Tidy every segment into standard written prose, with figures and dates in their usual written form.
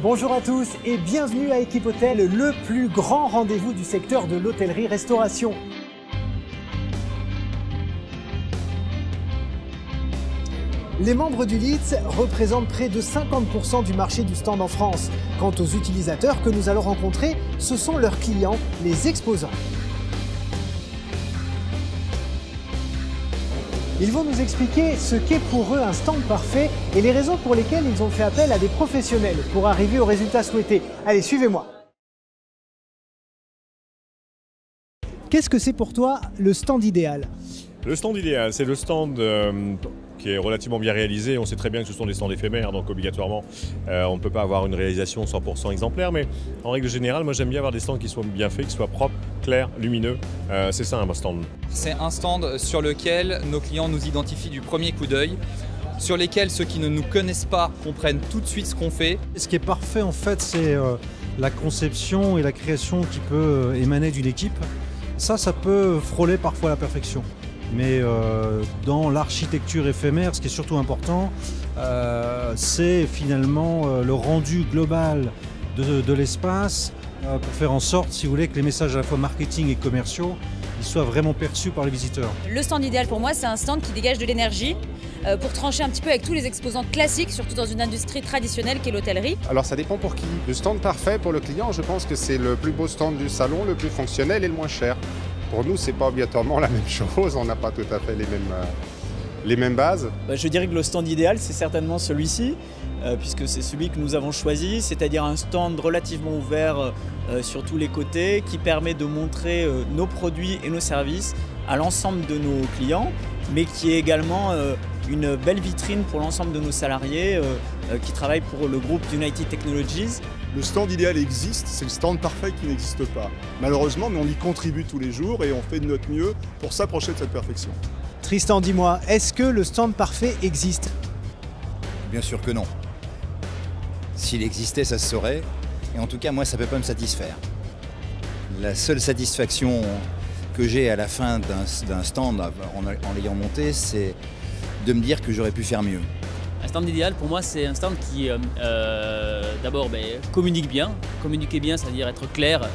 Bonjour à tous et bienvenue à Équipe Hôtel, le plus grand rendez-vous du secteur de l'hôtellerie-restauration. Les membres du LEEDS représentent près de 50% du marché du stand en France. Quant aux utilisateurs que nous allons rencontrer, ce sont leurs clients, les exposants. Ils vont nous expliquer ce qu'est pour eux un stand parfait et les raisons pour lesquelles ils ont fait appel à des professionnels pour arriver au résultat souhaité. Allez, suivez-moi. Qu'est-ce que c'est pour toi le stand idéal ? Le stand idéal, c'est le stand qui est relativement bien réalisé. On sait très bien que ce sont des stands éphémères, donc obligatoirement, on ne peut pas avoir une réalisation 100% exemplaire. Mais en règle générale, moi j'aime bien avoir des stands qui soient bien faits, qui soient propres, clairs, lumineux. C'est ça un stand. C'est un stand sur lequel nos clients nous identifient du premier coup d'œil, sur lesquels ceux qui ne nous connaissent pas comprennent tout de suite ce qu'on fait. Ce qui est parfait en fait, c'est la conception et la création qui peut émaner d'une équipe. Ça peut frôler parfois la perfection. Mais dans l'architecture éphémère, ce qui est surtout important, c'est finalement le rendu global de l'espace pour faire en sorte, si vous voulez, que les messages à la fois marketing et commerciaux ils soient vraiment perçus par les visiteurs. Le stand idéal pour moi, c'est un stand qui dégage de l'énergie pour trancher un petit peu avec tous les exposants classiques, surtout dans une industrie traditionnelle qu'est l'hôtellerie. Alors ça dépend pour qui. Le stand parfait pour le client, je pense que c'est le plus beau stand du salon, le plus fonctionnel et le moins cher. Pour nous, c'est pas obligatoirement la même chose, on n'a pas tout à fait les mêmes bases. Je dirais que le stand idéal, c'est certainement celui-ci, puisque c'est celui que nous avons choisi, c'est-à-dire un stand relativement ouvert sur tous les côtés, qui permet de montrer nos produits et nos services à l'ensemble de nos clients, mais qui est également une belle vitrine pour l'ensemble de nos salariés qui travaillent pour le groupe United Technologies. Le stand idéal existe, c'est le stand parfait qui n'existe pas. Malheureusement, mais on y contribue tous les jours et on fait de notre mieux pour s'approcher de cette perfection. Tristan, dis-moi, est-ce que le stand parfait existe ? Bien sûr que non. S'il existait, ça se saurait. Et en tout cas, moi, ça ne peut pas me satisfaire. La seule satisfaction que j'ai à la fin d'un stand en l'ayant monté, c'est de me dire que j'aurais pu faire mieux. Un stand idéal, pour moi, c'est un stand qui, d'abord, communique bien. Communiquer bien, c'est-à-dire être clair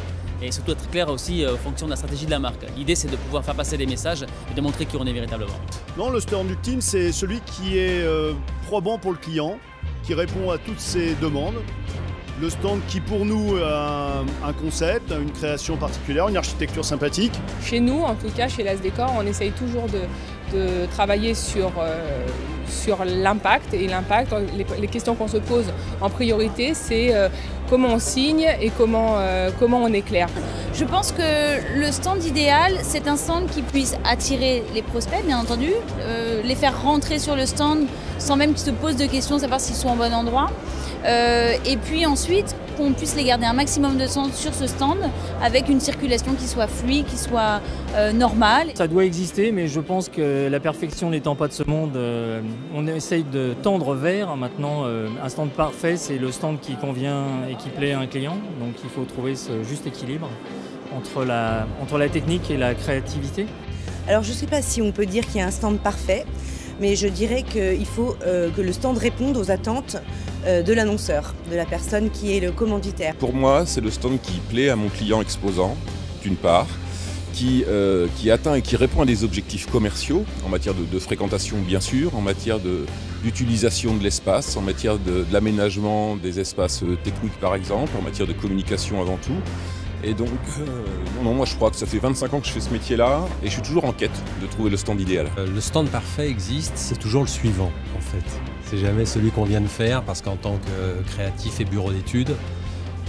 et surtout être clair aussi en fonction de la stratégie de la marque. L'idée, c'est de pouvoir faire passer des messages et de montrer qui on est véritablement. Non, le stand ultime, c'est celui qui est probant pour le client, qui répond à toutes ses demandes. Le stand qui, pour nous, a un concept, une création particulière, une architecture sympathique. Chez nous, en tout cas, chez Las Décor, on essaye toujours de travailler sur l'impact. Et l'impact, les questions qu'on se pose en priorité, c'est comment on signe et comment on éclaire. Je pense que le stand idéal, c'est un stand qui puisse attirer les prospects, bien entendu, les faire rentrer sur le stand sans même qu'ils se posent de questions, savoir s'ils sont au bon endroit. Et puis ensuite, qu'on puisse les garder un maximum de temps sur ce stand avec une circulation qui soit fluide, qui soit normale. Ça doit exister, mais je pense que la perfection n'étant pas de ce monde, on essaye de tendre vers. Maintenant, un stand parfait, c'est le stand qui convient et qui plaît à un client. Donc il faut trouver ce juste équilibre entre la technique et la créativité. Alors je ne sais pas si on peut dire qu'il y a un stand parfait, mais je dirais qu'il faut que le stand réponde aux attentes de l'annonceur, de la personne qui est le commanditaire. Pour moi, c'est le stand qui plaît à mon client exposant, d'une part, qui atteint et qui répond à des objectifs commerciaux, en matière de fréquentation bien sûr, en matière d'utilisation de l'espace, en matière de l'aménagement des espaces techniques par exemple, en matière de communication avant tout. Et donc, moi je crois que ça fait 25 ans que je fais ce métier-là et je suis toujours en quête de trouver le stand idéal. Le stand parfait existe, c'est toujours le suivant en fait. C'est jamais celui qu'on vient de faire parce qu'en tant que créatif et bureau d'études,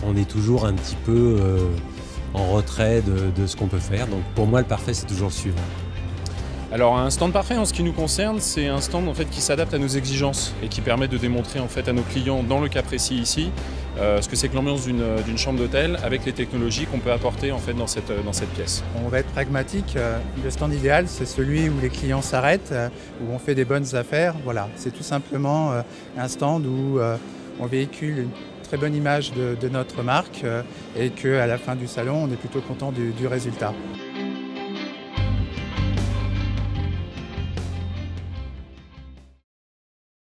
on est toujours un petit peu en retrait de ce qu'on peut faire. Donc pour moi le parfait c'est toujours le suivant. Alors un stand parfait en ce qui nous concerne, c'est un stand en fait qui s'adapte à nos exigences et qui permet de démontrer en fait à nos clients, dans le cas précis ici, ce que c'est que l'ambiance d'une chambre d'hôtel avec les technologies qu'on peut apporter en fait dans cette pièce. On va être pragmatique, le stand idéal c'est celui où les clients s'arrêtent, où on fait des bonnes affaires. Voilà, c'est tout simplement un stand où on véhicule une très bonne image de notre marque et qu'à la fin du salon on est plutôt content du résultat.